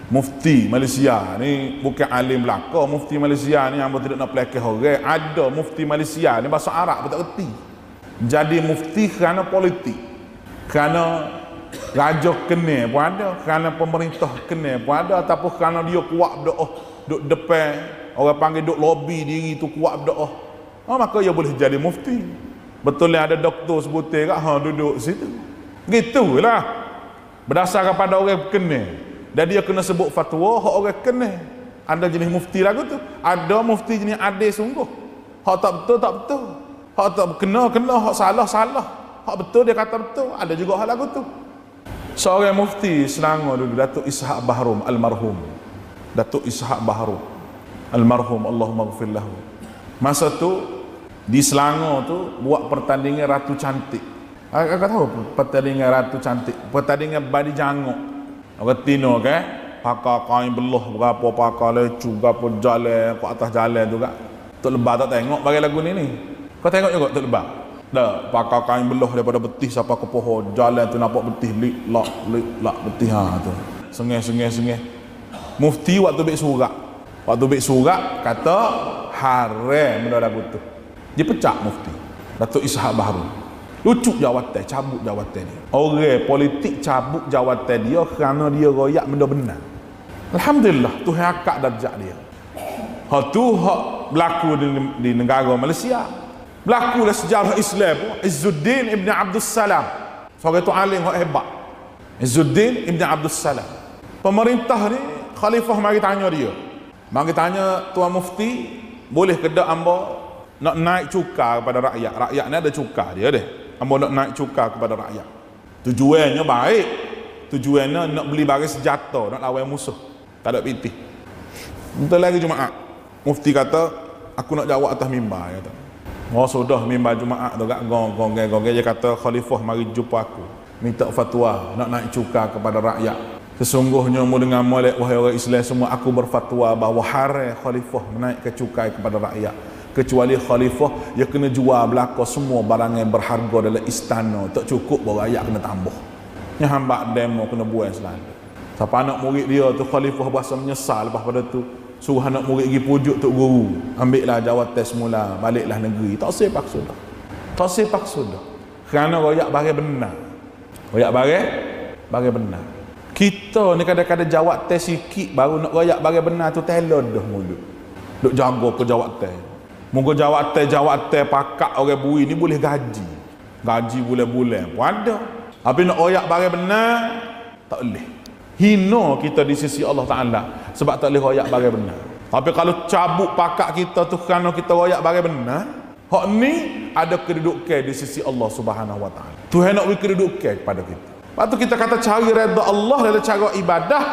Mufti Malaysia ni bukan alim belaka. Mufti Malaysia ni hamba tidak nak pelakih orang. Ada mufti Malaysia ni bahasa Arab pun tak erti. Jadi mufti kerana politik, kerana raja kena pun ada, kerana pemerintah kena pun ada, ataupun kerana dia kuat berdoa duk depan orang panggil duk lobby diri tu kuat berdoa. Maka dia boleh jadi mufti. Betul yang ada doktor sebutir kat duduk situ. Gitulah. Berdasarkan pada orang kena. Dan dia kena sebut fatwa hak orang kena. Ada jenis mufti lagu tu. Ada mufti jenis adil sungguh. Hak tak betul tak betul. Hak tak kena, hak salah salah. Hak betul dia kata betul. Ada juga hak lagu tu. Seorang mufti Selangor dulu, Datuk Ishaq Bahrum almarhum. Datuk Ishaq Bahrum almarhum, Allahumma ghfir lahu. Masa tu di Selangor tu buat pertandingan Ratu Cantik. Akak tahu pertandingan Ratu Cantik, pertandingan badi janguk. Orang tino kan, pakai kain belah berapa, pakai lecu berapa, jalan ke atas jalan tu kan. Tok Lebah tak tengok bagi lagu ni. Kau tengok juga Tok Lebah? Dah, pakai kain belah daripada betih sampai ke pohon, jalan tu nampak betih, lik lak betih tu. Sengih. Mufti waktu baik surat kata haram benda lagu tu. Dia pecah mufti Datuk Ishaq Bahrum. Lucu jawatan, cabut jawatan dia. Orang politik cabut jawatan dia kerana dia royak benda benar. Alhamdulillah, Tuhan angkat darjat dia. Hak tu hak berlaku di negara Malaysia. Berlaku dalam sejarah Islam pun. Izzuddin Ibn Abdul Salam. Seorang tu alim hak hebat. Izzuddin Ibn Abdul Salam. Pemerintah ni, khalifah mari tanya dia. Mari tanya Tuan Mufti, boleh ke tak hamba nak naik cukai kepada rakyat? Rakyat ni ada cukai dia deh. Hamba nak naik cukai kepada rakyat. Tujuannya baik. Tujuannya nak beli barang senjata, nak lawan musuh. Tak ada pitih. Bentar lagi Jumaat. Mufti kata, aku nak jawab atas mimbar. Kata. Sudah mimbar Jumaat tu kat gong. Dia kata, khalifah mari jumpa aku. Minta fatwa nak naik cukai kepada rakyat. Sesungguhnya mu dengan molek wahai orang Islam semua, aku berfatwa bahawa haram khalifah menaikkan cukai kepada rakyat. Kecuali khalifah, dia kena jual belaka semua barang yang berharga dalam istana. Tak cukup bahawa rakyat kena tambah. Yang hamba demo kena buang selalu. Siapa anak murid dia tu khalifah berasa menyesal lepas pada tu. Suruh anak murid pergi pujuk tok guru. Ambillah jawatan semula, baliklah negeri. Tak sepak sudah. Kerana rakyat barang benar. Rakyat barang benar. Kita ni kadang-kadang jawatan sikit baru nak rakyat barang benar tu telon dah mulut. Duk jaga ke jawatan. Moga jawatan pakak orang bui ni boleh gaji bulan-bulan pun ada. Tapi nak royak barang benar tak boleh. Hina kita di sisi Allah Ta'ala sebab tak boleh royak barang benar. Tapi kalau cabut pakak kita tu kerana kita royak barang benar, hak ni ada kedudukan di sisi Allah Subhanahu Wa Ta'ala. Tuhan nak beri kedudukan kepada kita. Lepas tu kita kata cari redha Allah dalam cara ibadah.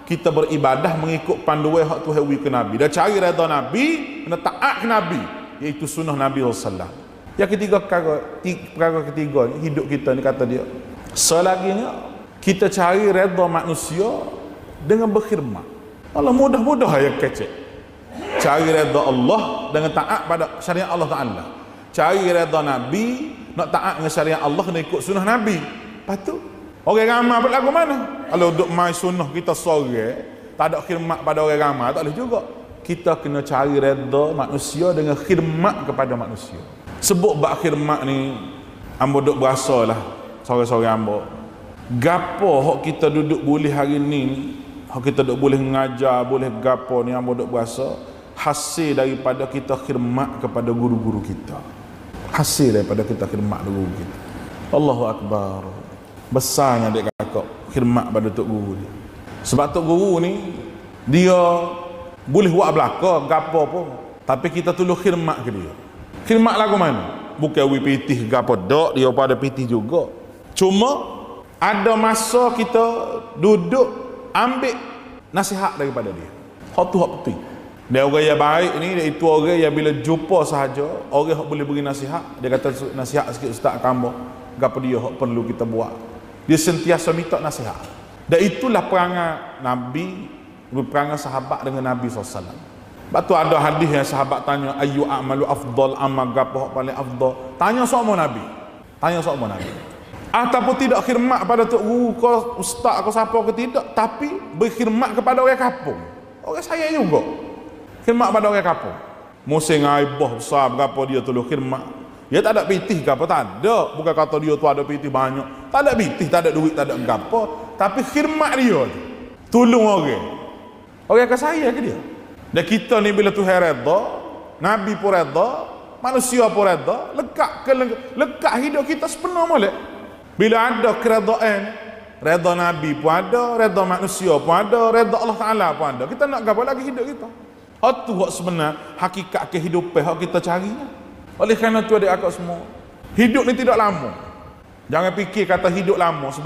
Kita beribadah mengikut panduan hak Tuhan beri ke Nabi. Dan cari redha Nabi, kena taat ke Nabi, iaitu sunnah Nabi SAW. Yang ketiga perkara ketiga hidup kita ni kata dia. Selaginya kita cari redha manusia dengan berkhidmat. Allah mudah-mudah ayat kecil. Cari redha Allah dengan taat pada syariat Allah Ta'ala. Cari redha Nabi, nak taat dengan syariat Allah, kena ikut sunnah Nabi. Lepas tu orang ramai berlaku mana? Kalau duk mai sunnah kita sore, tak ada khidmat pada orang ramai, tak boleh juga. Kita kena cari redha manusia dengan khidmat kepada manusia. Sebut bab khidmat ni, hamba duk berasalah sore-sore hamba. Gapo hak kita duduk boleh hari ni, hak kita duk boleh mengajar, boleh gapo ni hamba duk berasa hasil daripada kita khidmat kepada guru-guru kita. Hasil daripada kita khidmat guru kita. Allahu Akbar. Besarnya adik kakak khidmat pada tok guru dia. Sebab tok guru ni dia boleh buat belaka gapo pun, tapi kita tolong khidmat ke dia. Khidmat lagu mana? Bukan we pitih gapo dak, dia pada pitih juga. Cuma ada masa kita duduk ambil nasihat daripada dia. Hak tu hak penting. Dia orang yang baik ni, dia itu orang yang bila jumpa sahaja orang hak boleh beri nasihat, dia kata nasihat sikit ustaz kamu. Gapo dia hak perlu kita buat. Dia sentiasa minta nasihat. Dan itulah perangai Nabi, perangai sahabat dengan Nabi SAW. Sebab tu ada hadis yang sahabat tanya, ayu a'malu afdal, amal gapo paling afdal. Tanya sama Nabi. ataupun tidak khidmat pada tok guru ke ustaz ke siapa ke tidak, tapi berkhidmat kepada orang kampung. Orang saya juga khidmat pada orang kampung. Musim aibah besar berapa dia tolong khidmat. Dia tak ada pitih ke apa, tak ada. Bukan kata dia tu ada pitih banyak, tak ada pitih, tak ada duit, tak ada apa, tapi khidmat dia tu tolong orang ke saya ke dia. Dan kita ni bila Tuhan redha, Nabi pun redha, manusia pun redha, lekat hidup kita sepenuh molek. Bila ada keredaan, redha Nabi pun ada, redha manusia pun ada, redha Allah Ta'ala pun ada. Kita nak apa lagi hidup kita? Itu hak sebenar hakikat kehidupan hak kita cari. Oleh kerana tu adik akak semua, hidup ni tidak lama. Jangan fikir kata hidup lama sebab